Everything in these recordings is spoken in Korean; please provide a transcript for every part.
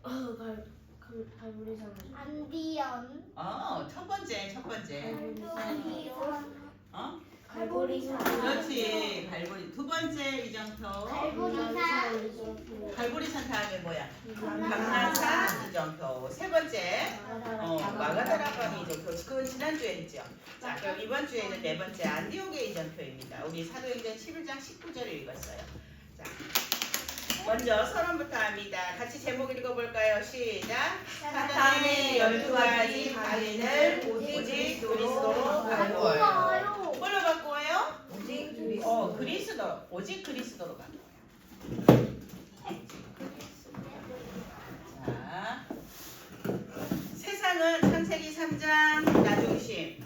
갈보리산. 안디언. 첫 번째. 안디언. 갈보리산. 그렇지. 갈보리. 두 번째 이정표. 갈보리산 다음에 뭐야? 강난산 이정표. 세 번째. 마가다라강 이정표. 그건 지난주에 했죠. 자, 그럼 이번 주에는 네 번째 안디옥의 이정표입니다. 우리 사도행전 11장 19절을 읽었어요. 자, 먼저 서론부터 합니다. 같이 제목 읽어볼까요? 시작. 사단의 12가지 강인을 오직 그리스도로 바꾸어요. 뭘로 바꾸어요? 오직 그리스도로 바꾸어요. 자, 세상은 창세기 3장 나 중심,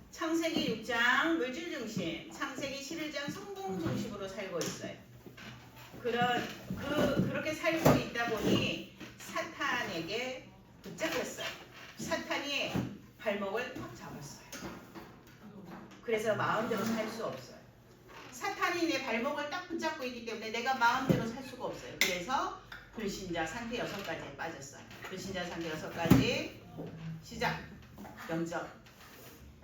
창세기 6장 물질 중심, 창세기 11장 성공 중심으로 살고 있어요. 그렇게 살고 있다 보니 사탄에게 붙잡혔어요. 사탄이 발목을 탁 잡았어요. 그래서 마음대로 살 수 없어요. 사탄이 내 발목을 딱 붙잡고 있기 때문에 내가 마음대로 살 수가 없어요. 그래서 불신자 상태 6가지에 빠졌어요. 불신자 상태 6가지. 시작. 영적,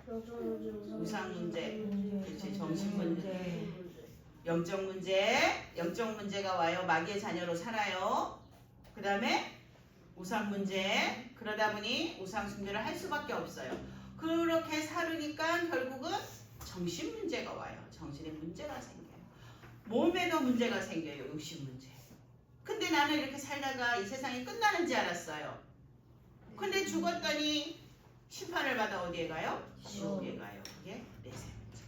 우상 문제, 그렇지, 정신 문제, 영적 문제가 와요. 마귀의 자녀로 살아요. 그 다음에 우상 문제. 그러다 보니 우상 숭배를 할 수밖에 없어요. 그렇게 살으니까 결국은 정신 문제가 와요. 정신에 문제가 생겨요. 몸에도 문제가 생겨요. 육신 문제. 근데 나는 이렇게 살다가 이 세상이 끝나는 줄 알았어요. 근데 죽었더니 심판을 받아 어디에 가요? 지옥에 가요. 그게 내세 문제.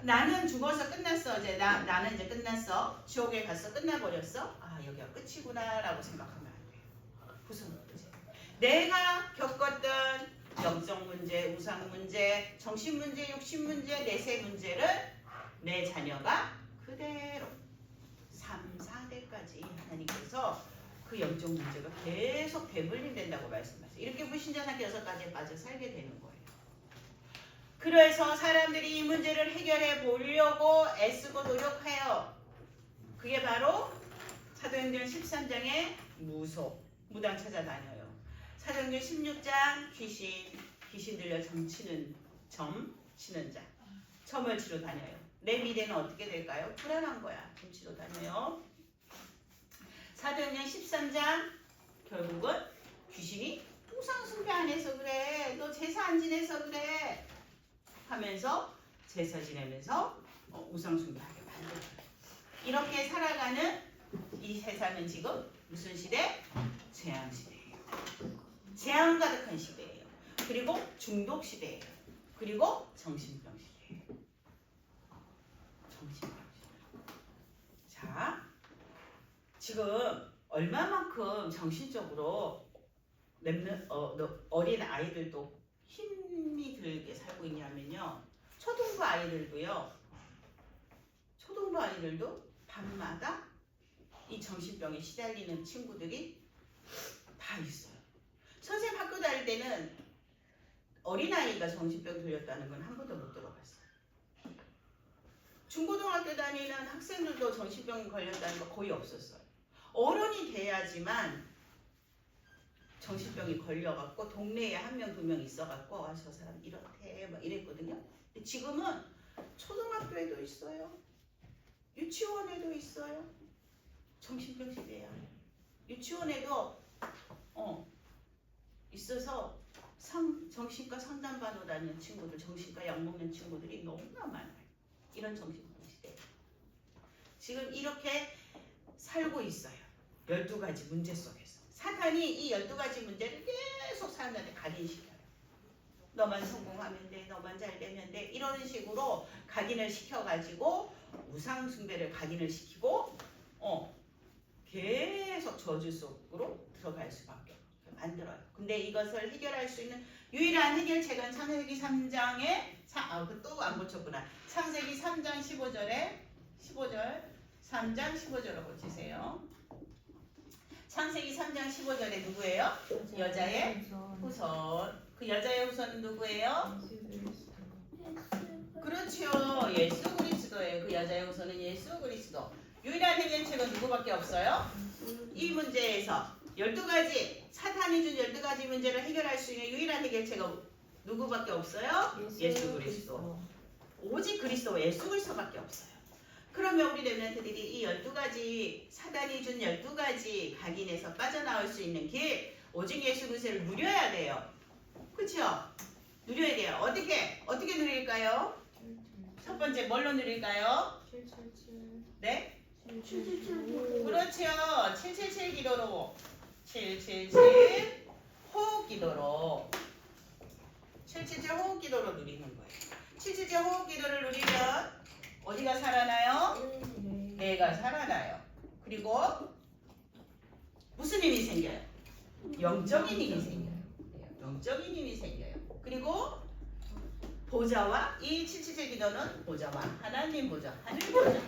나는 죽어서 끝났어. 이제 나는 이제 끝났어. 지옥에 가서 끝나버렸어. 아, 여기가 끝이구나 라고 생각하면 안 돼요. 무슨 문제? 내가 겪었던 영적 문제, 우상 문제, 정신 문제, 육신 문제, 내세 문제를 내 자녀가 그대로 3, 4대까지 하나님께서 그 영적 문제가 계속 되물림된다고 말씀하세요. 이렇게 불신자 상태 6가지에 빠져 살게 되는 거예요. 그래서 사람들이 이 문제를 해결해 보려고 애쓰고 노력해요. 그게 바로 사도행전 13장의 무당 찾아다녀요. 사도행전 16장 귀신 들려 점 치는 자. 점을 치러 다녀요. 내 미래는 어떻게 될까요? 불안한 거야. 점 치러 다녀요. 사도행전 13장 결국은 귀신이 우상 숭배 안 해서 그래. 너 제사 안 지내서 그래. 하면서 제사 지내면서 우상 숭배하게 만들어요. 이렇게 살아가는 이 세상은 지금 무슨 시대? 재앙 시대예요. 재앙 가득한 시대예요. 그리고 중독 시대예요. 그리고 정신병 시대예요. 정신병 시대. 자, 지금 얼마만큼 정신적으로 어린 아이들도 힘이 들게 살고 있냐면요. 초등부 아이들도 밤마다 이 정신병에 시달리는 친구들이 다 있어요. 선생님 학교 다닐 때는 어린아이가 정신병 들렸다는 건 한 번도 못 들어봤어요. 중고등학교 다니는 학생들도 정신병 걸렸다는 거 거의 없었어요. 어른이 돼야지만 정신병이 걸려갖고 동네에 1명, 2명 있어갖고 저 사람 이렇대 막 이랬거든요. 근데 지금은 초등학교에도 있어요. 유치원에도 있어요. 정신병 시대야. 유치원에도 있어서 정신과 상담받으러 다니는 친구들, 정신과 약 먹는 친구들이 너무나 많아요. 이런 정신병 시대. 지금 이렇게 살고 있어요. 12가지 문제 속에서. 사탄이 이 12가지 문제를 계속 사람들한테 각인시켜요. 너만 성공하면 돼, 너만 잘 되면 돼, 이런 식으로 각인을 시켜가지고 우상 숭배를 각인을 시키고 계속 저주 속으로 들어갈 수밖에 없게 만들어요. 근데 이것을 해결할 수 있는 유일한 해결책은 창세기 3장에 또 안 고쳤구나. 창세기 3장 15절 3장 15절로 고치세요. 창세기 3장 15절에 누구예요? 여자의 후손. 그 여자의 후손은 누구예요? 그렇죠. 예수 그리스도예요. 그 여자의 후손은 예수 그리스도. 유일한 해결책은 누구밖에 없어요? 이 문제에서 12가지 사탄이 준 12가지 문제를 해결할 수 있는 유일한 해결책은 누구밖에 없어요? 예수 그리스도. 오직 그리스도 예수 그리스도밖에 없어요. 그러면 우리 렘넌트들이 이 12가지 사단이 준 12가지 각인에서 빠져나올 수 있는 길 오직 예수 그리스도를 누려야 돼요. 그렇죠? 누려야 돼요. 어떻게 누릴까요? 첫 번째 뭘로 누릴까요? 네? 그렇죠. 777 기도로 777 호흡 기도로 777 호흡 기도로 누리는 거예요. 777 호흡 기도를 누리면 어디가 살아나요? 뇌가 살아나요. 그리고 무슨 힘이 생겨요? 영적인 힘이 생겨요. 영적인 힘이 생겨요. 그리고 보좌와 이 777 기도는 보좌와 하나님 보좌, 하늘 보좌,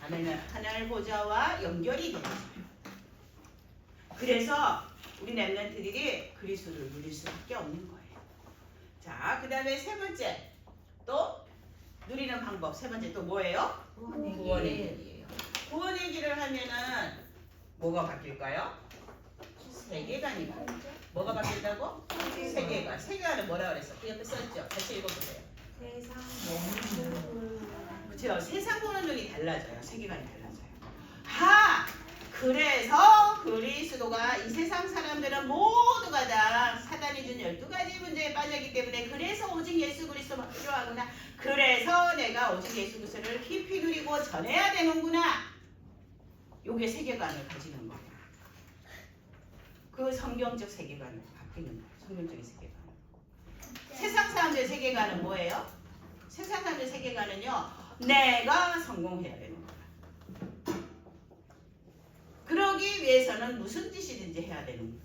하늘 보좌와 연결이 되는 거예요. 그래서 우리 렘넌트들이 그리스도를 누릴 수밖에 없는 거예요. 자, 그 다음에 세 번째 또 누리는 방법 세 번째 또 뭐예요? 구원의 길이에요. 구원의 길을 하면은 뭐가 바뀔까요? 세계관이 바뀌어요. 뭐가 바뀐다고? 세계관. 세계관은 뭐라 그랬어? 그 옆에 써있죠? 같이 읽어보세요. 세상 너무 그렇죠. 세상 보는 눈이 달라져요. 세계관이 달라져요. 그래서 그리스도가 이 세상 사람들은 모두가 다 사단이 준 12가지 문제에 빠졌기 때문에 그래서 오직 예수 그리스도만 필요하구나. 그래서 내가 오직 예수 그리스도를 깊이 누리고 전해야 되는구나. 요게 세계관을 가지는 거예요. 그 성경적 세계관을 바뀌는 거예요. 성경적인 세계관. 세상 사람들의 세계관은 뭐예요? 세상 사람들의 세계관은요. 내가 성공해야 되는 거예요. 그러기 위해서는 무슨 짓이든지 해야 되는구나.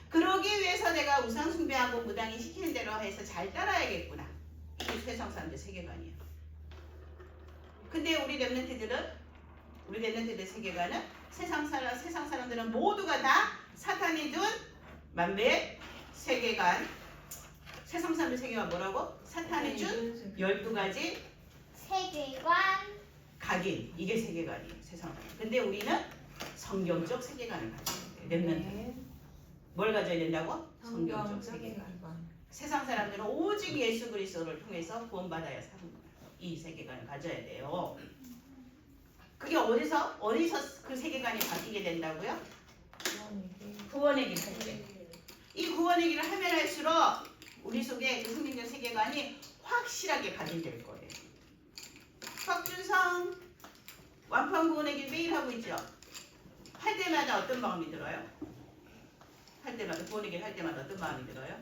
그러기 위해서 내가 우상 숭배하고 무당이 시키는 대로 해서 잘 따라야겠구나. 이게 세상 사람들 세계관이에요. 근데 우리 렘넌트들의 세계관은 세상 사람들은 모두가 다 사탄이 준 만배의 세계관. 세상 사람들 세계관 뭐라고? 사탄이 준 12가지 세계관. 각인. 이게 세계관이에요. 세상 사람. 근데 우리는 성경적 세계관을 가져야 돼요. 렘넌트. 뭘 가져야 된다고? 성경적 세계관. 세상 사람들은 오직 예수 그리스도를 통해서 구원받아야 사는 거예요. 이 세계관을 가져야 돼요. 그게 어디서 그 세계관이 바뀌게 된다고요? 구원의 길 할 때. 이 구원의 길을 하면 할수록 우리 속에 그 성경적 세계관이 확실하게 각인될 거예요. 박준성 완판 구원의 길 매일 하고 있죠? 할 때마다 어떤 마음이 들어요? 할 때마다 구원의 길 할 때마다 어떤 마음이 들어요?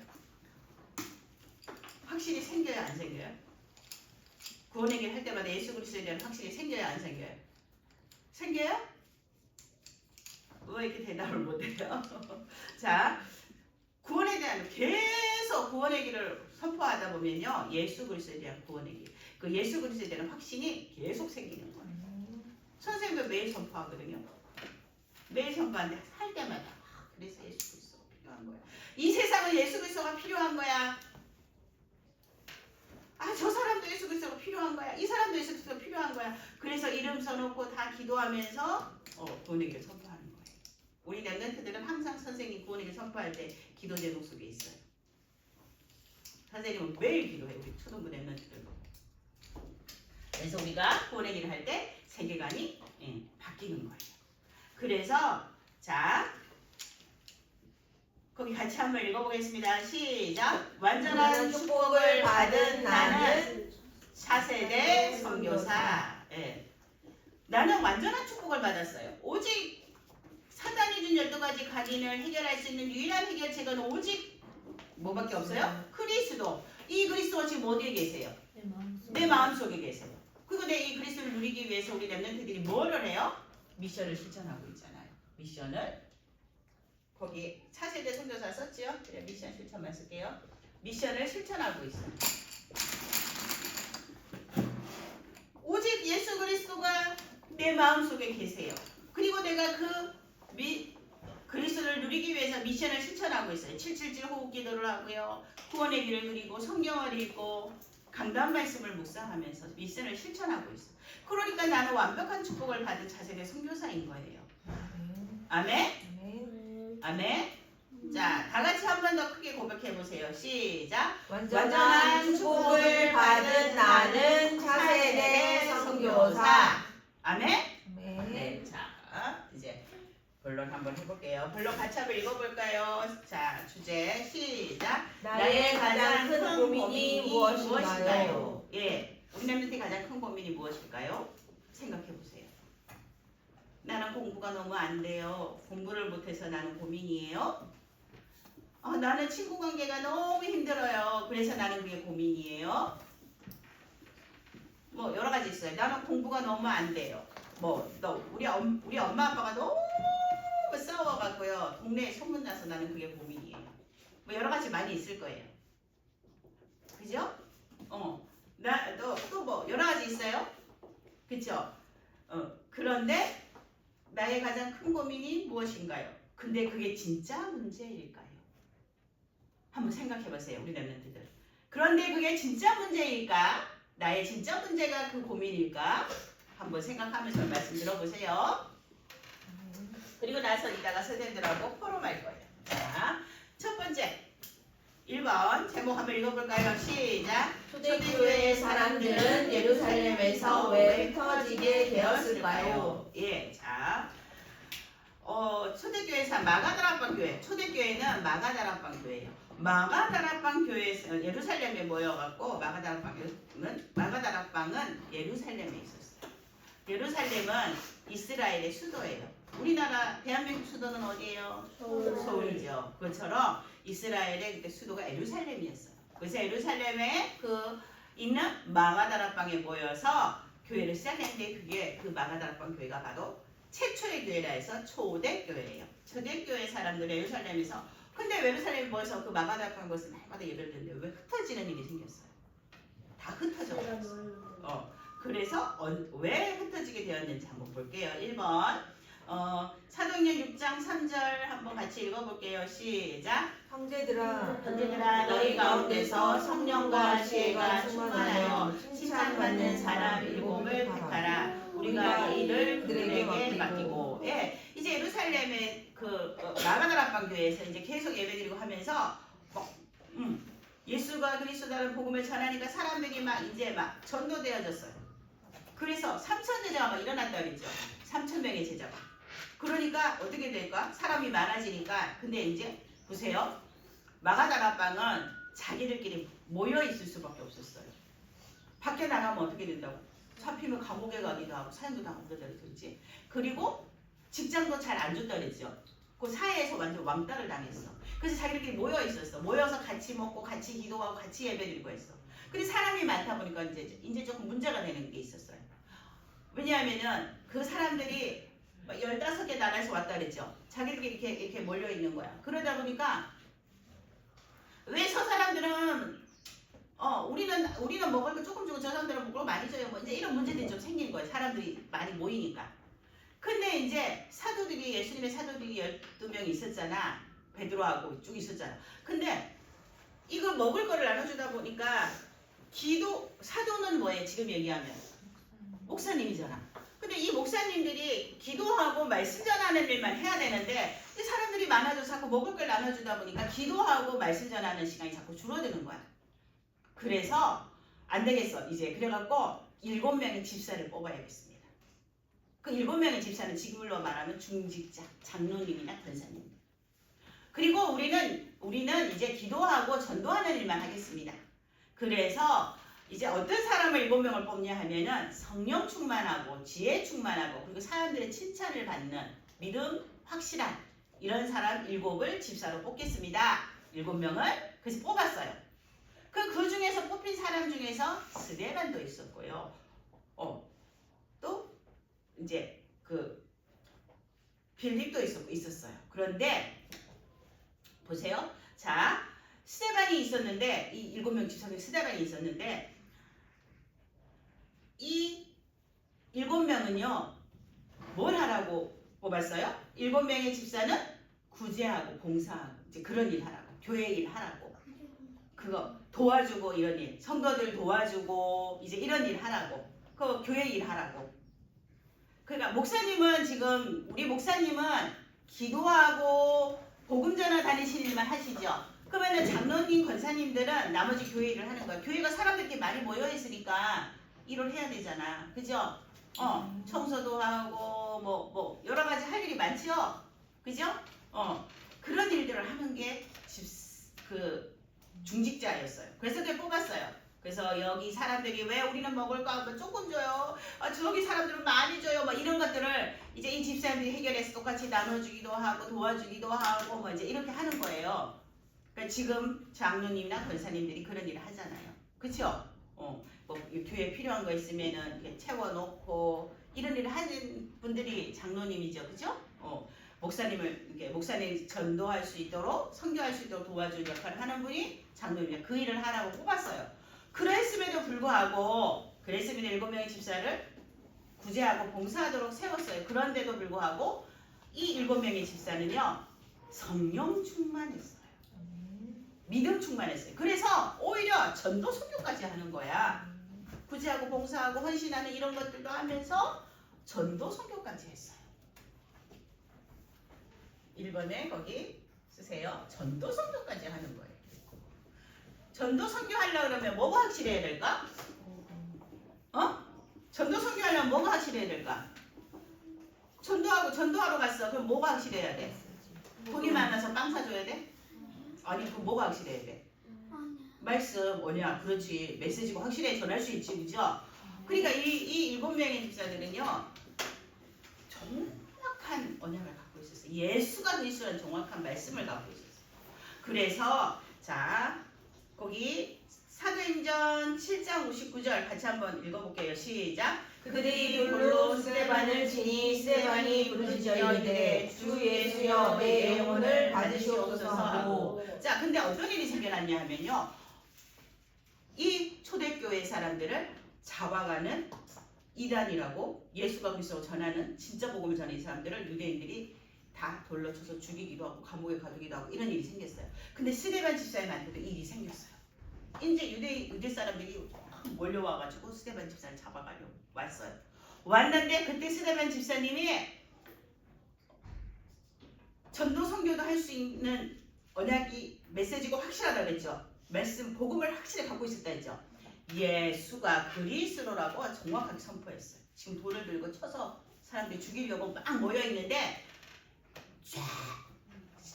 확실히 생겨요? 안 생겨요? 구원의 길 할 때마다 예수 그리스도에 대한 확실히 생겨요? 안 생겨요? 생겨요? 왜 이렇게 대답을 못해요? 자, 구원에 대한 계속 구원의 길을 선포하다 보면요, 예수 그리스도에 대한 구원의 길, 그 예수 그리스도에 대한 확신이 계속 생기는 거예요. 선생님도 매일 선포하거든요. 매일 선포하는데 할 때마다 그래서 예수 그리스도가 필요한 거야. 이 세상은 예수 그리스도가 필요한 거야. 저 사람도 예수 그리스도가 필요한 거야. 이 사람도 예수 그리스도가 필요한 거야. 그래서 이름 써놓고 다 기도하면서 구원의 길을 선포하는 거예요. 우리 렘넌트들은 항상 선생님 구원의 길 선포할 때 기도 제목 속에 있어요. 선생님은 매일 기도해. 우리 초등부 렘넌트들도. 그래서 우리가 구원의 길을 할 때 세계관이 바뀌는 거예요. 그래서 자 거기 같이 한번 읽어보겠습니다. 시작. 완전한 축복을 받은 나는 4세대 선교사. 나는 완전한 축복을 받았어요. 오직 사단이 준 12가지 각인을 해결할 수 있는 유일한 해결책은 오직 뭐밖에 없어요? 그리스도. 이 그리스도가 지금 어디에 계세요? 내 마음속에 계세요. 그리고 내 이 그리스도를 누리기 위해서 우리 렘넌트들이 뭐를 해요? 미션을 실천하고 있잖아요. 미션을 거기 4세대 선교사 썼지요? 그래 미션 실천만 쓸게요. 미션을 실천하고 있어요. 오직 예수 그리스도가 내 마음속에 계세요. 그리고 내가 그리스도를 누리기 위해서 미션을 실천하고 있어요. 777 호흡 기도를 하고요. 구원의 길을 누리고 성경을 읽고 강단 말씀을 묵상하면서 미션을 실천하고 있어요. 그러니까 나는 완벽한 축복을 받은 4세대 선교사인 거예요. 아멘? 아멘. 자, 다 같이 한 번 더 크게 고백해 보세요. 시작. 완전한 축복을 받은 나는 차세대 선교사. 아멘. 네. 네, 자, 이제 본론 한번 해볼게요. 본론 같이 한번 읽어볼까요? 자, 주제 시작. 나의 가장 큰 고민이 무엇인가요? 예, 우리 멤버들이 가장 큰 고민이 무엇일까요? 생각해 보세요. 나는 공부가 너무 안 돼요. 공부를 못해서 나는 고민이에요. 나는 친구 관계가 너무 힘들어요. 그래서 나는 그게 고민이에요. 뭐 여러 가지 있어요. 나는 공부가 너무 안 돼요. 우리 엄마 아빠가 너무 싸워갖고요. 동네에 소문나서 나는 그게 고민이에요. 뭐 여러 가지 많이 있을 거예요. 그죠? 또 뭐 여러 가지 있어요. 그쵸? 그런데 나의 가장 큰 고민이 무엇인가요? 근데 그게 진짜 문제일까요? 한번 생각해 보세요. 우리 랩런트들. 그런데 그게 진짜 문제일까? 나의 진짜 문제가 그 고민일까? 한번 생각하면서 말씀 들어보세요. 그리고 나서 이따가 선생님들하고 포럼할 거예요. 자, 첫 번째 1번 제목 한번 읽어볼까요? 시작. 초대교회의 사람들은 예루살렘에서 왜 흩어지게 되었을까요? 예, 자, 초대교회에서 마가다락방 교회. 초대교회는 마가다락방 교회예요. 마가다락방 교회에서 예루살렘에 모여갖고 마가다락방은 예루살렘에 있었어요. 예루살렘은 이스라엘의 수도예요. 우리나라 대한민국 수도는 어디예요? 서울이죠. 그것처럼 이스라엘의 그때 수도가 예루살렘이었어요. 그래서 예루살렘에 있는 마가다락방에 모여서 교회를 시작했는데 그게 그 마가다락방 교회가 바로 최초의 교회라 해서 초대교회예요. 초대교회 사람들 예루살렘에서 근데 예루살렘에 모여서 그 마가다락방 곳은 날마다 예배를 드는데 왜 흩어지는 일이 생겼어요? 다 흩어져 버렸어요. 그래서 왜 흩어지게 되었는지 한번 볼게요. 1번 사도행전 6장 3절 한번 같이 읽어볼게요. 시작. 형제들아 너희 가운데서 성령과 지혜가 충만하여 칭찬받는 사람 7을 택하라. 우리가 이를 그들에게 맡기고. 예, 이제 예루살렘의 마가다락방 교회에서 이제 계속 예배드리고 하면서 예수가 그리스도라는 복음을 전하니까 사람들이 이제 전도되어졌어요. 그래서 3천 제자가 막 일어났다 그랬죠. 3천 명의 제자가. 그러니까 어떻게 될까? 사람이 많아지니까. 근데 이제 보세요. 마가다락방은 자기들끼리 모여 있을 수밖에 없었어요. 밖에 나가면 어떻게 된다고? 잡히면 감옥에 가기도 하고 사형도 당하고 그러다 그랬지. 그리고 직장도 잘 안 줬다 그랬죠. 그 사회에서 완전 왕따를 당했어. 그래서 자기들끼리 모여 있었어. 모여서 같이 먹고 같이 기도하고 같이 예배드리고 했어. 근데 사람이 많다 보니까 이제 조금 문제가 되는 게 있었어요. 왜냐하면은 그 사람들이 15개 나라에서 왔다 그랬죠. 자기들끼리 이렇게 몰려 있는 거야. 그러다 보니까 왜 저 사람들은 우리는 먹을 거 조금 주고 저 사람들은 먹을 거 많이 줘요. 뭐 이제 이런 문제들이 좀 생긴 거예요. 사람들이 많이 모이니까. 근데 이제 예수님의 사도들이 12명이 있었잖아. 베드로하고 쭉 있었잖아. 근데 이거 먹을 거를 나눠주다 보니까 사도는 뭐예요? 지금 얘기하면 목사님이잖아. 근데 이 목사님들이 기도하고 말씀 전하는 일만 해야 되는데 이 사람들이 많아져서 자꾸 먹을 걸 나눠주다 보니까 기도하고 말씀 전하는 시간이 자꾸 줄어드는 거야. 그래서 안 되겠어. 이제 그래갖고 7명의 집사를 뽑아야겠습니다. 그 7명의 집사는 지금으로 말하면 중직자, 장로님이나 권사님. 그리고 우리는 이제 기도하고 전도하는 일만 하겠습니다. 그래서 이제 어떤 사람을 7명을 뽑냐 하면은 성령 충만하고 지혜 충만하고 그리고 사람들의 칭찬을 받는 믿음 확실한 이런 사람 7을 집사로 뽑겠습니다. 7명을 그래서 뽑았어요. 그 중에서 뽑힌 사람 중에서 스데반도 있었고요. 또 이제 빌립도 있었어요. 그런데 보세요. 자, 스데반이 있었는데 이 7명 집사 중에 스데반이 있었는데 이 7명은요 뭘 하라고 뽑았어요? 7명의 집사는 구제하고 봉사하고 이제 그런 일 하라고 교회 일 하라고 그거 도와주고 이런 일 성도들 도와주고 이제 이런 일 하라고 그 교회 일 하라고. 그러니까 목사님은 지금 우리 목사님은 기도하고 복음 전화 다니시는 일만 하시죠. 그러면은 장로님, 권사님들은 나머지 교회 일을 하는 거야. 교회가 사람들끼리 많이 모여 있으니까 일을 해야 되잖아. 그죠? 청소도 하고 뭐 여러 가지 할 일이 많죠. 그죠? 그런 일들을 하는 게 중직자였어요. 그래서 그게 뽑았어요. 그래서 여기 사람들이 왜 우리는 먹을 거 뭐 조금 줘요? 저기 사람들은 많이 줘요. 뭐 이런 것들을 이제 이 집사님들이 해결해서 똑같이 나눠주기도 하고 도와주기도 하고 뭐 이제 이렇게 하는 거예요. 그러니까 지금 장로님이나 권사님들이 그런 일을 하잖아요. 그렇죠? 뭐 교회에 필요한 거 있으면은 이렇게 채워놓고 이런 일을 하는 분들이 장로님이죠. 그죠? 목사님 전도할 수 있도록 선교할 수 있도록 도와주는 역할을 하는 분이 장로님이에요. 그 일을 하라고 뽑았어요. 그랬음에도 불구하고 7명의 집사를 구제하고 봉사하도록 세웠어요. 그런데도 불구하고 이 7명의 집사는요 성령 충만했어요. 믿음 충만했어요. 그래서 오히려 전도 선교까지 하는 거야. 구제하고 봉사하고 헌신하는 이런 것들도 하면서 전도 선교까지 했어요. 1번에 거기 쓰세요. 전도 선교까지 하는 거예요. 전도 선교하려고 그러면 뭐가 확실해야 될까? 전도 선교하려면 뭐가 확실해야 될까? 전도하러 갔어. 그럼 뭐가 확실해야 돼? 돈이 많아서 빵 사줘야 돼? 아니 그럼 뭐가 확실해야 돼? 말씀 뭐냐? 그렇지. 메시지가 확실해 전할 수 있지. 그죠? 그러니까 이 7명의 집사들은요 정확한 언약을 갖고 있었어요. 예수가 그리스도라는 정확한 말씀을 갖고 있었어요. 그래서 자 거기 사도행전 7장 59절 같이 한번 읽어볼게요. 시작. 그들이 돌로 스데반을 치니 스데반이 부르짖어 이르되 주 예수여 내 영혼을 받으시옵소서 하고. 자, 근데 어떤 일이 생겨났냐 하면요. 이 초대교회 사람들을 잡아가는 이단이라고 예수가 그리스도를 전하는 진짜 복음을 전하는 사람들을 유대인들이 다 돌로 쳐서 죽이기도 하고 감옥에 가두기도 하고 이런 일이 생겼어요. 근데 스데반 집사님한테도 일이 생겼어요. 이제 유대 사람들이 몰려와가지고 스데반 집사를 잡아가려고 왔어요. 왔는데 그때 스데반 집사님이 전도 선교도 할 수 있는 언약이 메시지가 확실하다고 했죠. 말씀 복음을 확실히 갖고 있었다 했죠. 예수가 그리스도라고 정확하게 선포했어요. 지금 돌을 들고 쳐서 사람들이 죽이려고 막 모여 있는데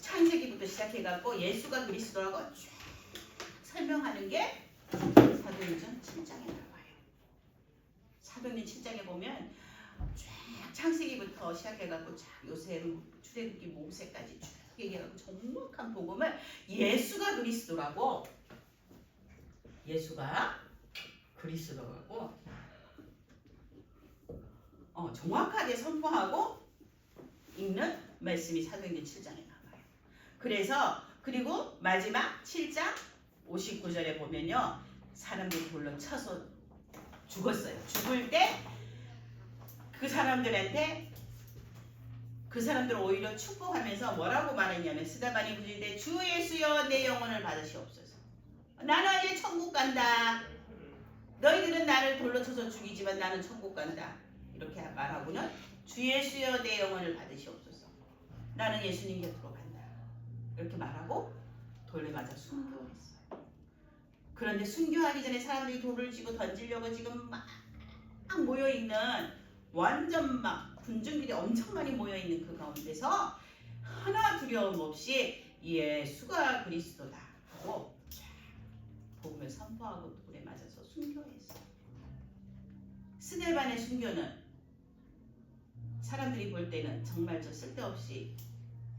창세기부터 시작해갖고 예수가 그리스도라고 쫙 설명하는 게 사도행전 7장에 나와요. 사도행전 7장에 보면 쫙 창세기부터 시작해갖고 쫙 요셉, 출애굽기, 모세까지 쭉 얘기해갖고 정확한 복음을 예수가 그리스도라고 정확하게 선포하고 읽는 말씀이 사도행전 7장에 나와요. 그래서 그리고 마지막 7장 59절에 보면요. 사람들이 돌로 쳐서 죽었어요. 죽을 때 그 사람들한테 그 사람들 오히려 축복하면서 뭐라고 말했냐면 스데반이 부르짖되 주 예수여 내 영혼을 받으시옵소서. 나는 이제 천국 간다. 너희들은 나를 돌로 쳐서 죽이지만 나는 천국 간다. 이렇게 말하고는 주 예수여 내 영혼을 받으시옵소서. 나는 예수님 곁으로 간다. 이렇게 말하고 돌에 맞아 순교했어요. 그런데 순교하기 전에 사람들이 돌을 쥐고 던지려고 지금 막 모여있는 완전 막 군중들이 엄청 많이 모여있는 그 가운데서 하나 두려움 없이 예수가 그리스도다 하고 복음을 선포하고 돌에 맞아서 순교했어요. 스데반의 순교는 사람들이 볼 때는 정말 저 쓸데없이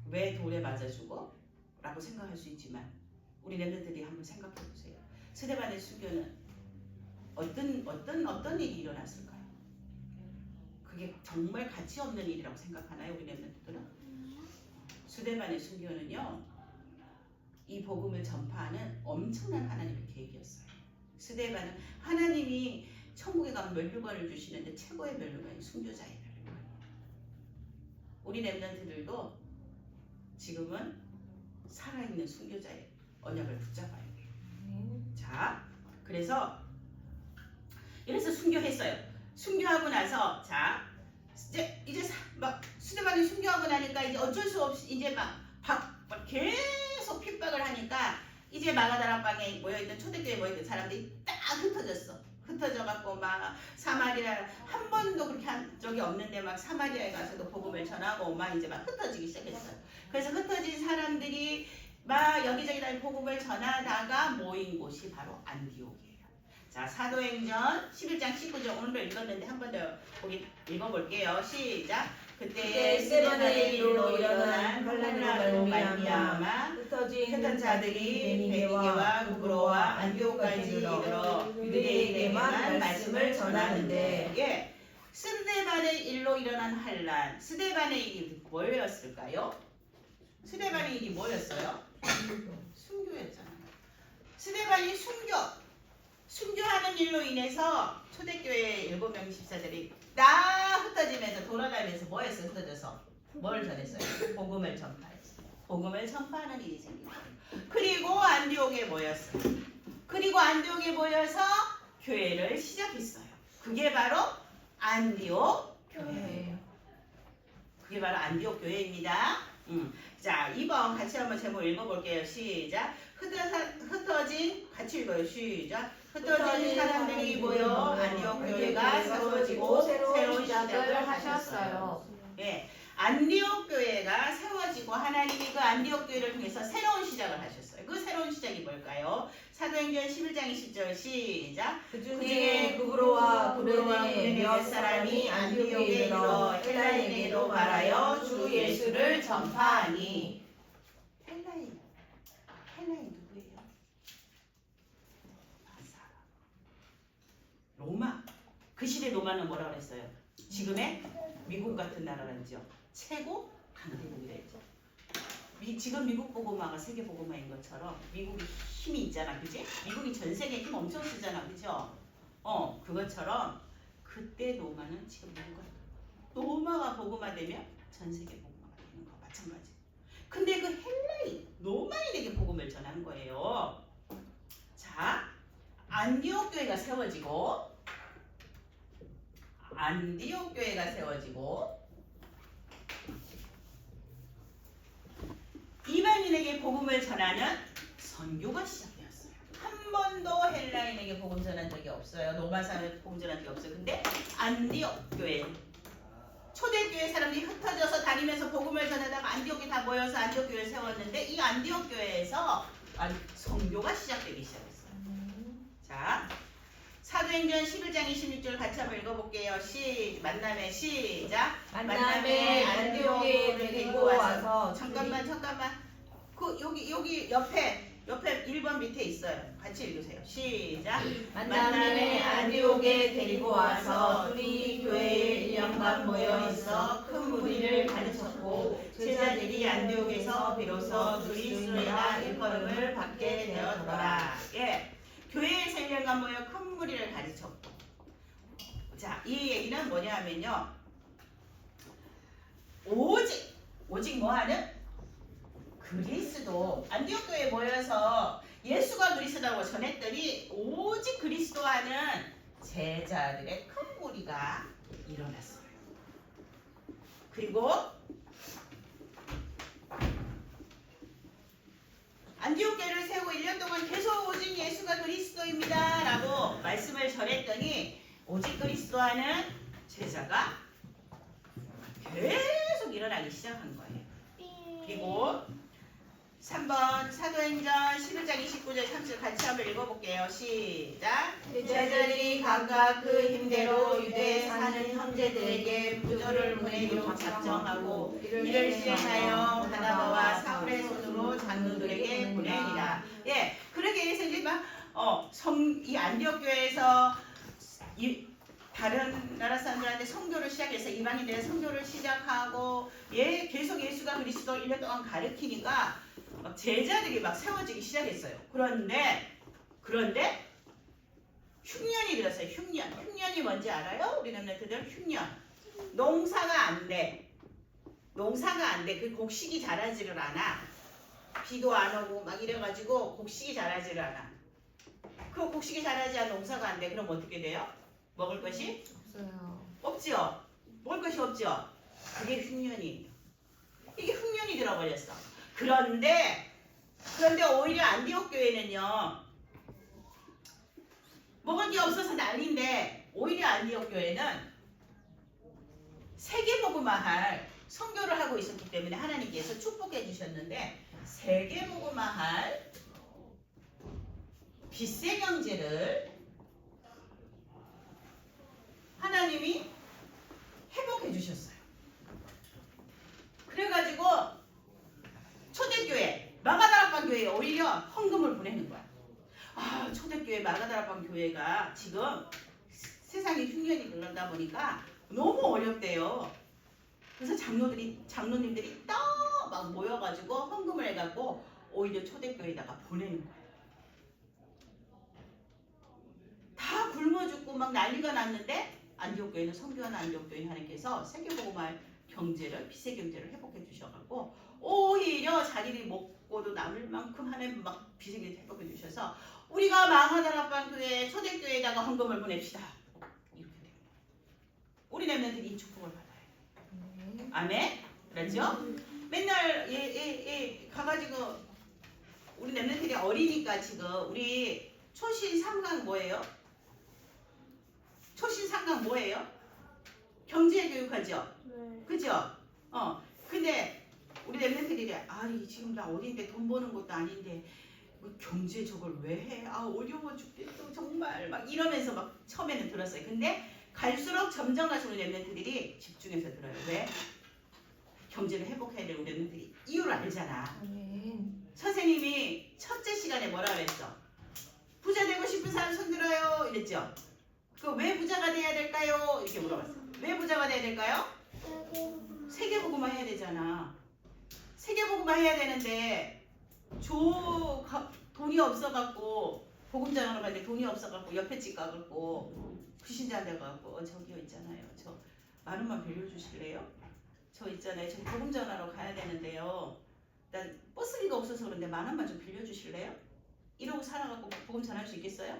왜 돌에 맞아 죽어? 라고 생각할 수 있지만 우리 렘넌트들이 한번 생각해 보세요. 스데반의 순교는 어떤 일이 일어났을까요? 그게 정말 가치 없는 일이라고 생각하나요? 우리 렘넌트들은? 스데반의 순교는요. 이 복음을 전파하는 엄청난 하나님의 계획이었어요. 스데반은 하나님이 천국에 가면 면류관을 주시는데 최고의 면류관이 순교자의 면류관. 우리 렘넌트들도 지금은 살아있는 순교자의 언약을 붙잡아야 돼요. 자, 그래서 순교했어요. 순교하고 나서 자 이제 막 스데반이 순교하고 나니까 이제 어쩔 수 없이 이제 막 막 계속 핍박을 하니까 이제 마가다락방에 모여있던 초대교회에 모여있던 사람들이 딱 흩어졌어. 흩어져갖고 막 사마리아 한 번도 그렇게 한 적이 없는데 막 사마리아에 가서도 복음을 전하고 막 이제 막 흩어지기 시작했어요. 그래서 흩어진 사람들이 막 여기저기 다 복음을 전하다가 모인 곳이 바로 안디옥이에요. 자, 사도행전 11장 19절 오늘도 읽었는데 한 번 더 보기 읽어볼게요. 시작. 그때 스데반의 일로 일어난 환란으로 말미암아 흩어진 자들이 베니게와 구브로와 안디옥까지 이르러 유대인에게만 말씀을 전하는데 예, 스데반의 일로 일어난 환란. 스데반의 일이 뭐였을까요? 스데반의 일이 뭐였어요? 순교였잖아요. 스데반이 순교하는 일로 인해서 초대교회 7명 집사들이 다 흩어지면서 돌아다니면서 뭐 했어요? 흩어져서 뭘 전했어요? 복음을 전파했어요. 복음을 전파하는 일이 생긴 거예요. 그리고 안디옥에 모였어요. 그리고 안디옥에 모여서 교회를 시작했어요. 그게 바로 안디옥 교회예요. 그게 바로 안디옥 교회입니다. 자, 2번 같이 한번 제목 읽어볼게요. 시작. 흩어진 같이 읽어요. 시작. 흩어진 사람들이 모여 안디옥 교회가 세워지고 새로운 시작을 하셨어요. 예, 안디옥 교회가 세워지고 하나님이 그 안디옥 교회를 통해서 새로운 시작을 하셨어요. 그 새로운 시작이 뭘까요? 사도행전 11장 20절 시작. 그중에 구브로와 구레네 몇 사람이 안디옥에 이르러 헬라인에게도 말하여 주 예수를 전파하니. 헬라인 누구예요? 로마. 그 시대 로마는 뭐라 그랬어요? 지금의 미국 같은 나라란지요. 최고 강대국이라 했죠. 지금 미국 보고마가 세계 보고마인 것처럼 미국이 힘이 있잖아, 그지? 미국이 전 세계에 힘 엄청 쓰잖아, 그죠? 그것처럼 그때 로마는 지금 로마가 보고마 되면 전 세계 보고마가 되는 거 마찬가지. 근데 그 헬라인, 로마인에게 복음을 전한 거예요. 자, 안디옥 교회가 세워지고 이방인에게 복음을 전하는 선교가 시작되었어요. 한 번도 헬라인에게 복음 전한 적이 없어요. 로마 사람에게 복음 전한 적이 없어요. 근데 안디옥 교회, 초대교회 사람들이 흩어져서 다니면서 복음을 전하다가 안디옥에 다 모여서 안디옥 교회를 세웠는데 이 안디옥 교회에서 선교가 시작되기 시작했어요. 자, 사도행전 11장 26절 같이 한번 읽어볼게요. 만남의 시작. 만남에 안디옥에 데리고 와서 잠깐만. 그 여기 옆에 1번 밑에 있어요. 같이 읽으세요. 시작. 만남에 안디옥에 데리고 와서 둘이 교회에 1년간 모여 있어 큰 무리를 가르쳤고 제자들이 안디옥에서 비로소 그리스도라 일컬음을 받게 되었더라. 예, 교회에서 1년간 모여 큰 무리를 가르쳤고. 자, 이 얘기는 뭐냐 하면요. 오직 뭐하는? 그리스도. 안디옥 교회에 모여서 예수가 그리스도라고 전했더니 오직 그리스도 하는 제자들의 큰 무리가 일어났어요. 그리고 안디옥 교회를 세우고 1년 동안 계속 오직 예수가 그리스도입니다 라고 말씀을 전했더니 오직 그리스도 하는 제자가 계속 일어나기 시작한 거예요. 그리고 3번 사도행전 11장 29절 30절 같이 한번 읽어볼게요. 시작. 제자들이 각각 그 힘대로 유대에 사는 형제들에게 부조를 보내기로 작정하고 이를 시행하여 바나바와 사울의 손으로 장로들에게 보내니라. 예, 그러게 해서 이제 이 안디옥 교회에서 다른 나라 사람들한테 선교를 시작해서 이방인들의 선교를 시작하고 계속 예수가 그리스도 1년 동안 가르치니까 막 제자들이 막 세워지기 시작했어요. 그런데 흉년이 들었어요. 흉년이 뭔지 알아요? 우리 렘넌트들 흉년. 농사가 안 돼. 그 곡식이 자라지를 않아. 비도 안 오고 막 이래가지고 곡식이 자라지를 않아. 그 곡식이 자라지 않아 농사가 안 돼. 그럼 어떻게 돼요? 먹을 것이? 없어요. 없지요. 먹을 것이 없죠. 그게 흉년이에요. 이게 흉년이 들어버렸어. 그런데 오히려 안디옥 교회는요. 먹을 게 없어서 난리인데 오히려 안디옥 교회는 세계복음화할 선교를 하고 있었기 때문에 하나님께서 축복해 주셨는데 세계복음화할 빚세 경제를 하나님이 회복해 주셨어요. 그래가지고 초대교회 마가다락방 교회에 오히려 헌금을 보내는 거야. 아, 초대교회 마가다락방 교회가 지금 세상에 흉년이 그러다 보니까 너무 어렵대요. 그래서 장로님들이 또 막 모여가지고 헌금을 해갖고 오히려 초대교회에다가 보내는 거예요. 다 굶어 죽고 막 난리가 났는데 안디옥 교회는 선교하는 안디옥 교회 하나님께서 세계복음화의 경제를 빚의 경제를 회복해 주셔갖고 오히려 자기들이 먹고도 남을 만큼 하나님 막 빚의 경제 회복해 주셔서 우리가 마가다락방 교회 초대교회에다가 헌금을 보냅시다. 이렇게 돼요. 우리 렘넌트들이 이 축복을 받아요. 아멘. 그렇죠? 맨날 가가지고 우리 렘넌트들이 어리니까 지금 우리 초신 3강 뭐예요? 초신 3강 뭐예요? 경제 교육하죠? 네. 그죠? 근데 우리 렘넌트들이 지금 나 어린데 돈 버는 것도 아닌데 뭐 경제 저걸 왜 해? 어려워 죽겠어 정말 막 이러면서 막 처음에는 들었어요. 근데 갈수록 점점 갈수록 우리 렘넌트들이 집중해서 들어요. 왜? 경제를 회복해야 될 우리 렘넌트들이 이유를 알잖아. 선생님이 첫째 시간에 뭐라 그랬어? 부자 되고 싶은 사람 손들어요 이랬죠? 그 왜 부자가 돼야 될까요? 이렇게 물어봤어. 왜 부자가 돼야 될까요? 세계복음화 해야 되잖아. 세계복음화 해야 되는데 돈이 없어갖고 복음 전하러 갔는데 돈이 없어갖고 옆에 집 가갖고 귀신자 돼갖고 저기요 있잖아요. 저 10,000원만 빌려주실래요? 저 있잖아요. 저 복음 전하러 가야 되는데요. 난 버스비가 없어서 그런데 10,000원만 좀 빌려주실래요? 이러고 살아갖고 복음 전할 수 있겠어요?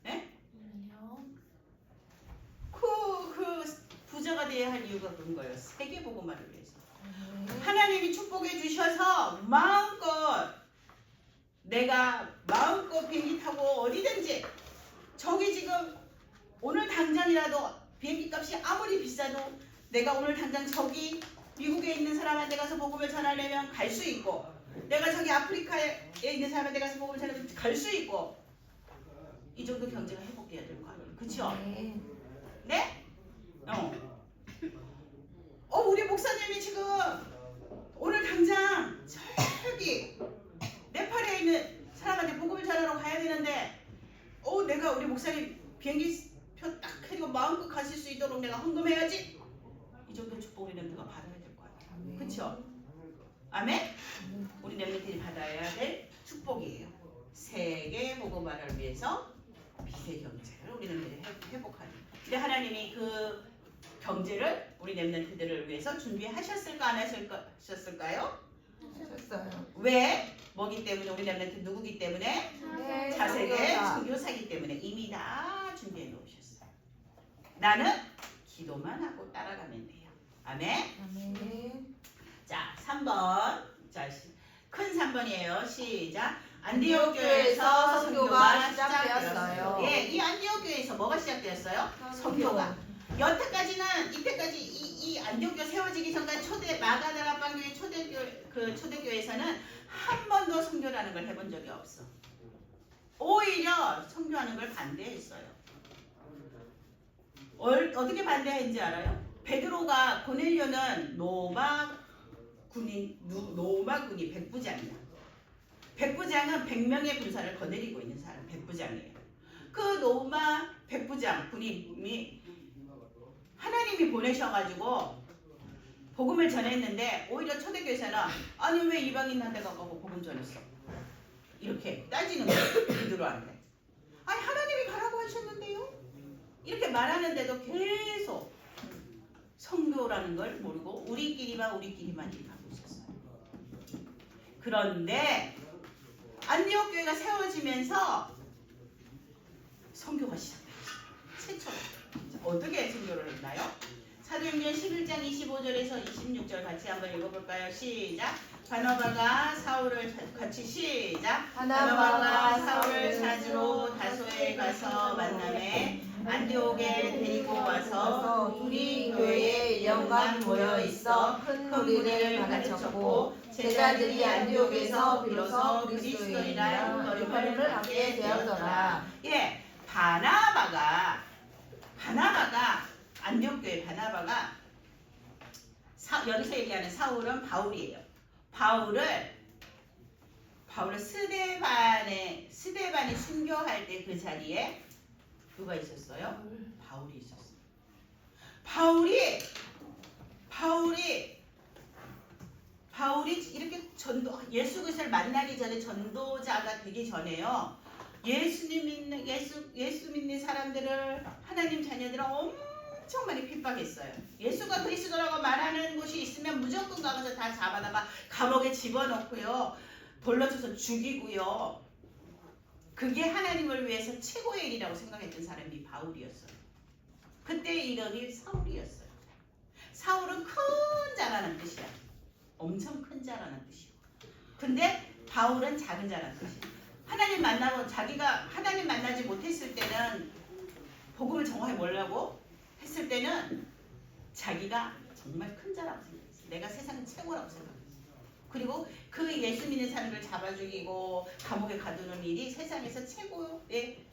네? 그 부자가 돼야 할 이유가 그런 거예요. 세계복음화를 위해서. 하나님이 축복해 주셔서 내가 마음껏 비행기 타고 어디든지 저기 지금 오늘 당장이라도 비행기 값이 아무리 비싸도 내가 오늘 당장 저기 미국에 있는 사람한테 가서 복음을 전하려면 갈 수 있고 내가 저기 아프리카에 있는 사람한테 가서 복음을 전하려면 갈 수 있고 이 정도 경제가 회복돼야 될 거 아니에요. 그쵸? 네? 우리 목사님이 지금 오늘 당장 저기 네팔에 있는 사람한테 복음을 전하러 가야 되는데 내가 우리 목사님 비행기 표 딱 해고 마음껏 가실 수 있도록 내가 헌금해야지. 이 정도 축복 우리 렘넌트가 받아야 될 거 같아요. 그쵸? 아멘? 우리 렘넌트들이 받아야 될 축복이에요. 세계 복음화를 위해서 빚의 경제를 우리 렘넌트들이 회복하는. 근데 하나님이 그 경제를 우리 렘넌트들을 위해서 준비하셨을까 안 하셨을까요? 하셨어요. 왜? 뭐기 때문에 우리 렘넌트 누구기 때문에? 네, 자세계 선교사기 때문에 이미 다 준비해 놓으셨어요. 나는 기도만 하고 따라가면 돼요. 아멘? 아멘. 자, 3번. 자, 큰 3번이에요. 시작. 안디옥 교회에서 선교가 시작되었어요. 예, 이 안디옥 교회에서 뭐가 시작되었어요? 선교가. 이때까지 이 안디옥 교회 세워지기 전까지 마가다락방 교회 초대교회에서는 한 번도 선교라는 걸 해본 적이 없어. 오히려 선교하는 걸 반대했어요. 어떻게 반대했는지 알아요? 베드로가 고넬료는 로마 군이 백부장이야. 백부장은 100명의 군사를 거느리고 있는 사람 백부장이에요. 그 로마 백부장 군인이 하나님이 보내셔가지고 복음을 전했는데 오히려 초대교회에서는 아니 왜 이방인한테 가고 복음 전했어? 이렇게 따지는 거예요. 베드로한테. 아니 하나님이 가라고 하셨는데요? 이렇게 말하는데도 계속 선교라는 걸 모르고 우리끼리만 일을 하고 있었어요. 그런데 안디옥 교회가 세워지면서 선교가 시작됐어요. 최초로. 어떻게 선교를 했나요? 사도행전 11장 25절에서 26절 같이 한번 읽어볼까요? 시작. 바나바가 사울을 같이 시작. 바나바가 사울을 찾으러 다소에 가서 만남에 안디옥에 데리고 와서 둘이 교회에 1년간 모여 있어 큰 무리를 가르쳤고 제자들이 안디옥에서 비로소 그리스도인이란 거듭을 받게 되었더라. 예, 바나바가 안디옥 교회 바나바가 여기서 얘기하는 사울은 바울이에요. 바울을 스데반이 순교할 때 그 자리에 누가 있었어요? 바울이 있었어요. 바울이 이렇게 예수 그리스도를 만나기 전에 전도자가 되기 전에요. 예수 믿는 사람들을 하나님 자녀들은 엄청 많이 핍박했어요. 예수가 그리스도라고 말하는 곳이 있으면 무조건 가서 다 잡아다가 감옥에 집어넣고요. 돌로 쳐서 죽이고요. 그게 하나님을 위해서 최고의 일이라고 생각했던 사람이 바울이었어요. 그때 이름이 사울이었어요. 사울은 큰 자라는 뜻이야. 엄청 큰 자라는 뜻이야. 근데 바울은 작은 자라는 뜻이야. 하나님 만나고 자기가 하나님 만나지 못했을 때는 복음을 정확히 모르려고 했을 때는 자기가 정말 큰 자라고 생각했어요. 내가 세상 최고라고 생각했어요. 그리고 그 예수 믿는 사람들 잡아 죽이고 감옥에 가두는 일이 세상에서 최고의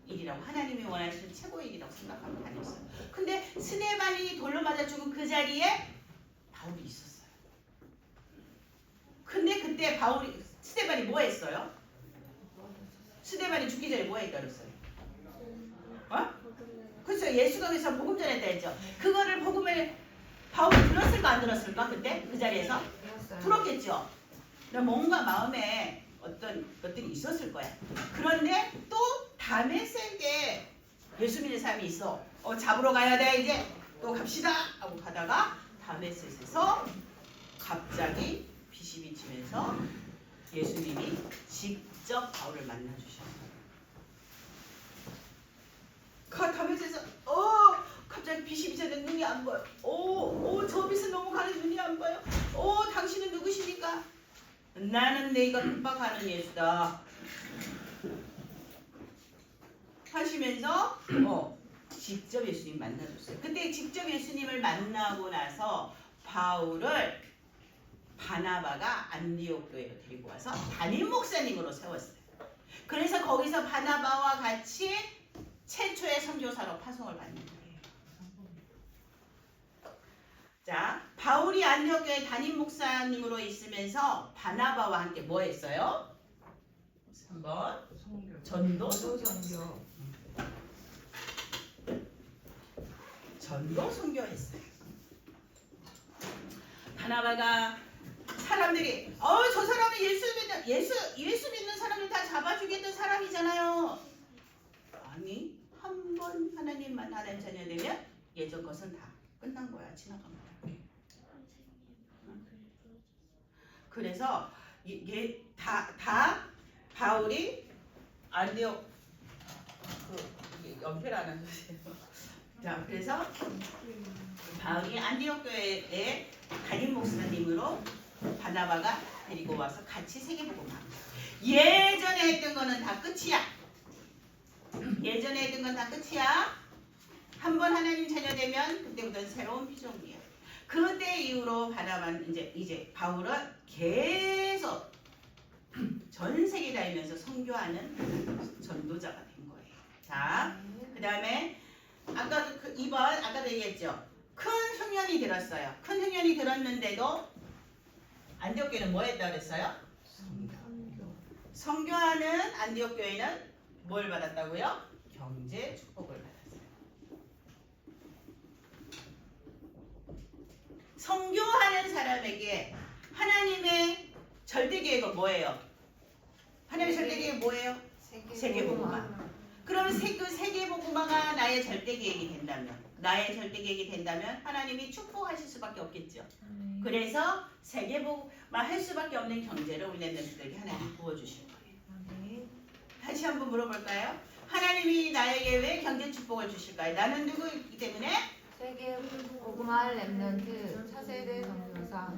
일이라고 하나님이 원하시는 최고의 일이라고 생각하고 다녔어요. 근데 스데반이 돌로 맞아 죽은 그 자리에 바울이 있었어요. 근데 그때 스데반이 뭐 했어요? 스데반이 죽기 전에 뭐 했다 그랬어요? 그렇죠. 예수가 그래서 복음 전했다 했죠. 그거를 복음을 바울이 들었을까 안 들었을까 그때 그 자리에서? 들었겠죠. 뭔가 마음에 어떤 것들이 있었을 거야. 그런데 또 다메섹에 예수 믿는 사람이 있어. 잡으러 가야 돼 이제. 또 갑시다 하고 가다가 다메섹에서 갑자기 빛이 비치면서 예수님이 직접 바울을 만나 주셨어요. 다메섹에서 갑자기 빛이 비쳤는데 눈이 안 보여. 저 빛은 너무 가려서 눈이 안 보여. 당신은 누구십니까? 나는 네가 핍박하는 예수다. 하시면서 직접 예수님 만나줬어요. 근데 직접 예수님을 만나고 나서 바울을 바나바가 안디옥 교회로 데리고 와서 담임 목사님으로 세웠어요. 그래서 거기서 바나바와 같이 최초의 선교사로 파송을 받는 거예요. 자, 바울이 안디옥 교회 담임 목사님으로 있으면서 바나바와 함께 뭐 했어요? 3번 전도 선교했어요. 바나바가 사람들이 저 사람은 예수 믿는 사람을 다 잡아 죽였던 사람이잖아요. 아니, 한 번 하나님 자녀 되면 예전 것은 다 끝난 거야. 지나간 거야. 그래서 이게 다 바울이 안디옥 연필 안 하세요. 자, 그래서 바울이 안디옥 교회의 담임 목사님으로 바나바가 데리고 와서 같이 세계복음합니다. 예전에 했던 거는 다 끝이야. 한 번 하나님 자녀 되면 그때부터는 새로운 피조물이야. 그때 이후로 바나바는 이제 바울은 계속 전 세계 다니면서 선교하는 전도자가 된 거예요. 자, 그 다음에 아까도 얘기했죠. 큰 흉년이 들었어요. 큰 흉년이 들었는데도 안디옥 교회는 뭐 했다 그랬어요? 선교하는 안디옥 교회는 뭘 받았다고요? 경제 축복을 받았어요. 선교하는 사람에게 하나님의 절대 계획은 뭐예요? 하나님의 절대 계획이 뭐예요? 세계복음화. 그러면 그 세계복음화가 나의 절대 계획이 된다면 하나님이 축복하실 수밖에 없겠죠. 그래서 세계복음화 할 수밖에 없는 경제를 우리 렘넌트들에게 하나님 부어주실 거예요. 다시 한번 물어볼까요? 하나님이 나에게 왜 경제 축복을 주실까요? 나는 누구이기 때문에? 세계 복음화 렘넌트 차세대 선교사.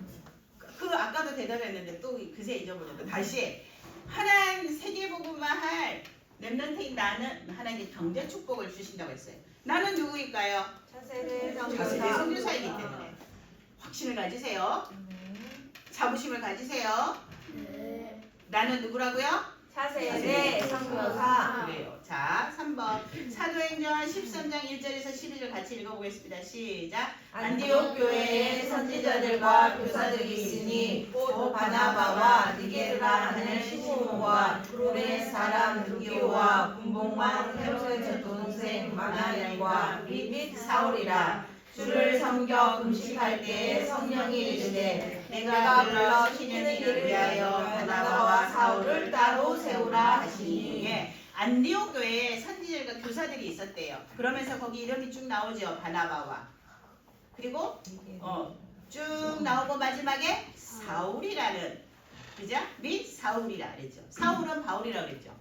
그 아까도 대답했는데 또 그새 잊어버렸다. 다시 하나님 세계복음만 할 렘넌트인 나는 하나님께 경제 축복을 주신다고 했어요. 나는 누구일까요? 차세대 차세대 선교사. 선교사이기 때문에 확신을 가지세요. 자부심을 가지세요. 나는 누구라고요? 차세대 선교사. 그래요. 자, 3번 사도행전 13장 1절에서 11절 같이 읽어보겠습니다. 시작. 안디옥 교회에 선지자들과 교사들이 있으니 곧 바나바와 니게르라 하는 시몬과 구레네 사람 루기오와 군복만 헤롯의 동생 마나엘과 및 사울이라. 주를 섬겨 금식할 때에 성령이 이르되 내가 불러 시키는 일을 위하여 바나바와 사울을 따로 세우라 하시니. 예, 안디옥 교회에 선지자들과 교사들이 있었대요. 그러면서 거기 이름이 쭉 나오죠. 바나바와. 그리고 쭉 나오고 마지막에 사울이라는, 그죠? 및 사울이라 그랬죠. 사울은 바울이라 그랬죠.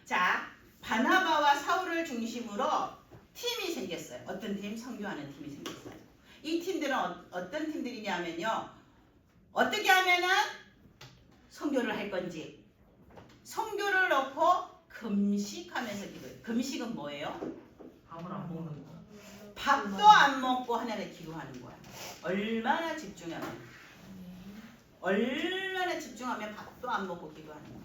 자, 바나바와 사울을 중심으로 팀이 생겼어요. 어떤 팀? 선교하는 팀이 생겼어요. 이 팀들은 어떤 팀들이냐면요. 어떻게 하면은 선교를 할 건지, 선교를 넣고 금식하면서 기도해요. 금식은 뭐예요? 밥을 안 먹는 거. 밥도 안 먹고 하나님께 기도하는 거야. 얼마나 집중하면 밥도 안 먹고 기도하는 거야.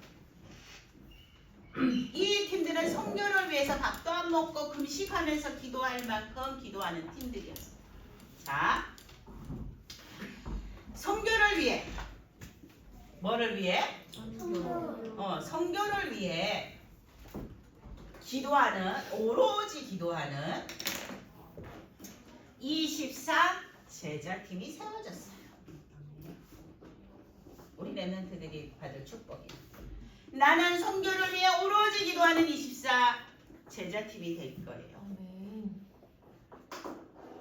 이 팀들은 선교를 위해서 밥도 안 먹고 금식하면서 기도할 만큼 기도하는 팀들이었어. 자, 선교를 위해, 뭐를 위해? 선교를 위해 기도하는, 오로지 기도하는 24 제자팀이 세워졌어요. 우리 렘넌트들이 받을 축복이에요. 나는 선교를 위해 오로지 기도하는 24 제자팀이 될 거예요.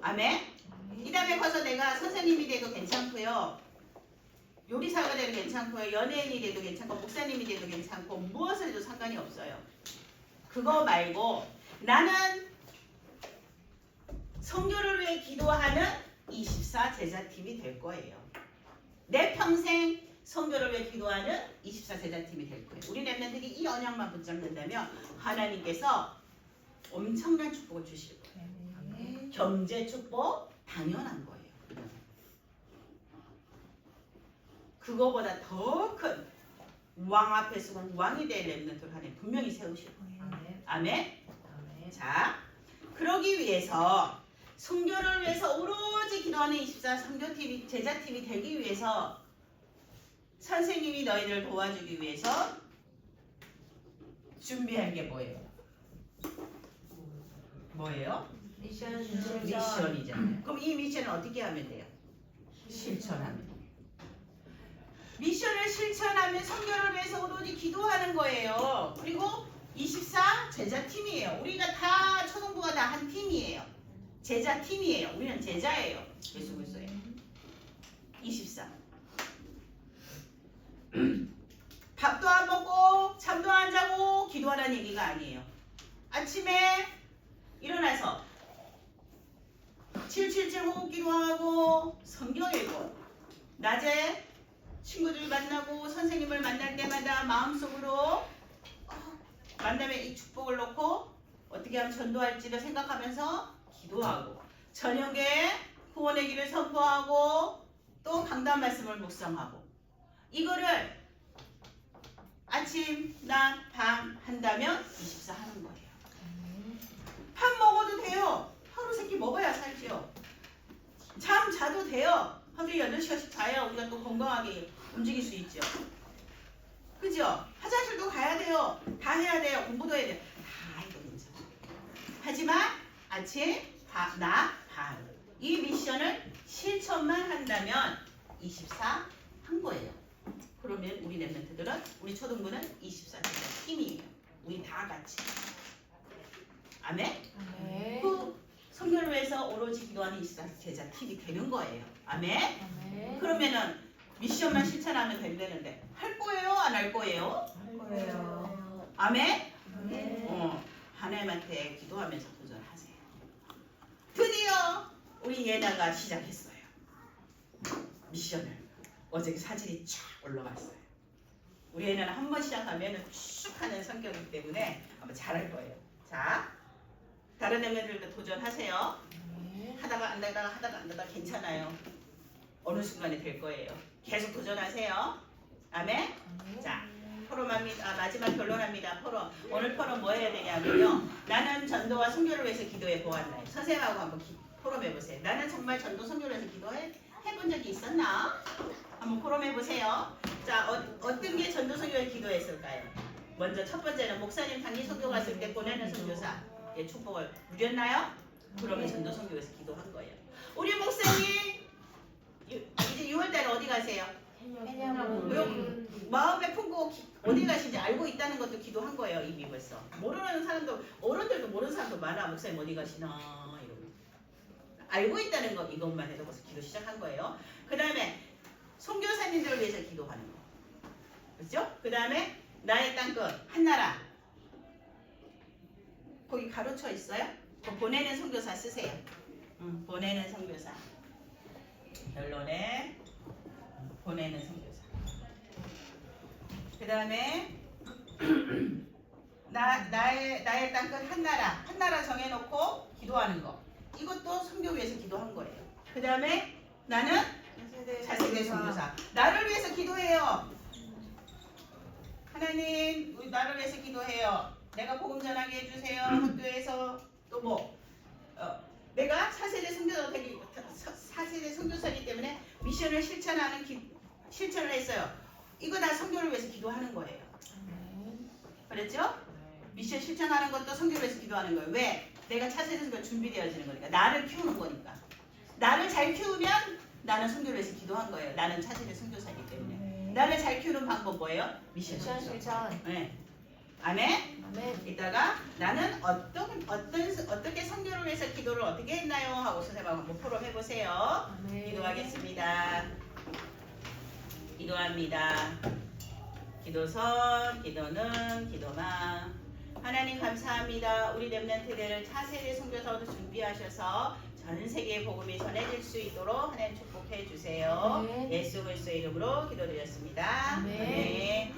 아멘. 이 다음에 가서 내가 선생님이 돼도 괜찮고요. 요리사가 돼도 괜찮고요. 연예인이 돼도 괜찮고 목사님이 돼도 괜찮고 무엇을 해도 상관이 없어요. 그거 말고 나는 선교를 위해 기도하는 24 제자팀이 될 거예요. 내 평생 선교를 위해 기도하는 24 제자팀이 될 거예요. 우리 렘넌트들이 이 언약만 붙잡는다면 하나님께서 엄청난 축복을 주실 거예요. 경제 축복 당연한 거예요. 그거보다 더 큰 왕 앞에 서고 왕이 될 렘넌트를 하나님 분명히 세우실 거예요. 아멘. 자, 그러기 위해서 선교를 위해서 오로지 기도하는 24 선교팀이 제자팀이 되기 위해서 선생님이 너희를 도와주기 위해서 준비한 게 뭐예요? 뭐예요? 미션이잖아요. 그럼 이 미션을 어떻게 하면 돼요? 실천하면. 미션을 실천하면 선교를 위해서 오로지 기도하는 거예요. 그리고 24 제자팀이에요. 우리가 다 초등부가 다 한 팀이에요. 제자팀이에요. 우리는 제자예요. 예수 그리스도예요. 24. 밥도 안 먹고 잠도 안 자고 기도하라는 얘기가 아니에요. 아침에 일어나서 777 호흡 기도하고 성경 읽고, 낮에 친구들 만나고 선생님을 만날 때마다 마음속으로 만남에 이 축복을 놓고 어떻게 하면 전도할지를 생각하면서 기도하고, 저녁에 구원의 길을 선포하고 또 강단 말씀을 묵상하고, 이거를 아침, 낮, 밤 한다면 24 하는 거예요. 밥 먹어도 돼요. 하루 세끼 먹어야 살죠. 잠 자도 돼요. 하루에 8시간씩 자야 우리가 또 건강하게 움직일 수 있죠. 그죠? 화장실도 가야 돼요. 다 해야 돼요. 공부도 해야 돼요. 다 해도 괜찮아요. 하지만 아침, 낮, 밤 이 미션을 실천만 한다면 24 한 거예요. 그러면 우리 렘넌트들은, 우리 초등부는 24 제자 팀이에요. 우리 다 같이. 아멘? 그 선교를 위해서 오로지 기도하는 24 제자 팀이 되는 거예요. 아멘? 그러면은 미션만 실천하면 된다는데 할 거예요? 안 할 거예요? 할 거예요. 아멘? 하나님한테 기도하면서 도전하세요. 드디어 우리 예나가 시작했어요. 미션을. 어제 사진이 쫙 올라왔어요. 우리 애는 한 번 시작하면 쭉 하는 성격이기 때문에 아마 잘할 거예요. 자, 다른 애들도 도전하세요. 하다가 안 되다가 괜찮아요. 어느 순간에 될 거예요. 계속 도전하세요. 아멘. 자, 포럼합니다. 마지막 결론합니다. 포럼. 오늘 포럼 뭐 해야 되냐면요. 나는 전도와 선교를 위해서 기도해 보았나요? 선생님하고 한번 포럼해 보세요. 나는 정말 전도 선교를 위해서 기도해 본 적이 있었나? 한번 포럼해 보세요. 자, 어떤 게 전도 선교에 기도했을까요? 먼저 첫 번째는 목사님 단기 선교 갔을 때 보내는 선교사 예, 축복을 누렸나요? 그러면 전도 선교에서 기도한 거예요. 우리 목사님 이제 6월달에 어디 가세요? 마음에 품고 어디 가신지 알고 있다는 것도 기도한 거예요. 이미 벌써 모르는 사람도 어른들도 모르는 사람도 많아. 목사님 어디 가시나 이러고 알고 있다는 것 이것만 해도 벌써 기도 시작한 거예요. 그 다음에 선교사님들을 위해서 기도하는 거 그렇죠? 그 다음에 나의 땅끝 한나라 거기 가로쳐 있어요? 보내는 선교사 쓰세요. 보내는 선교사 결론에 보내는 선교사. 그 다음에 나의 땅끝 한나라 정해놓고 기도하는 거. 이것도 선교 위해서 기도한 거예요. 그 다음에 나는 차세대 선교사. 나를 위해서 기도해요. 하나님 나를 위해서 기도해요. 내가 복음 전하게 해주세요. 학교에서 또 뭐 내가 4세대 선교사이기 때문에 미션을 실천을 했어요. 이거 다 선교를 위해서 기도하는 거예요. 그랬죠? 미션 실천하는 것도 선교를 위해서 기도하는 거예요. 왜? 내가 차세대 선교가 준비되어지는 거니까. 나를 키우는 거니까. 나를 잘 키우면 나는 선교를 위해서 기도한 거예요. 나는 차세대 선교사이기 때문에. 나를 잘 키우는 방법 뭐예요? 미션 실천. 네. 아멘. 이따가 나는 어떻게 선교를 위해서 기도를 어떻게 했나요? 하고 선생님하고 한번 포럼 해보세요. 기도하겠습니다. 기도합니다. 기도선, 기도는, 기도마. 하나님 감사합니다. 우리 렘넌트들을 차세대 선교사로 준비하셔서 전 세계에 복음이 전해질 수 있도록 하나님 축복해 주세요. 예수 그리스도의 이름으로 기도드렸습니다. 아멘.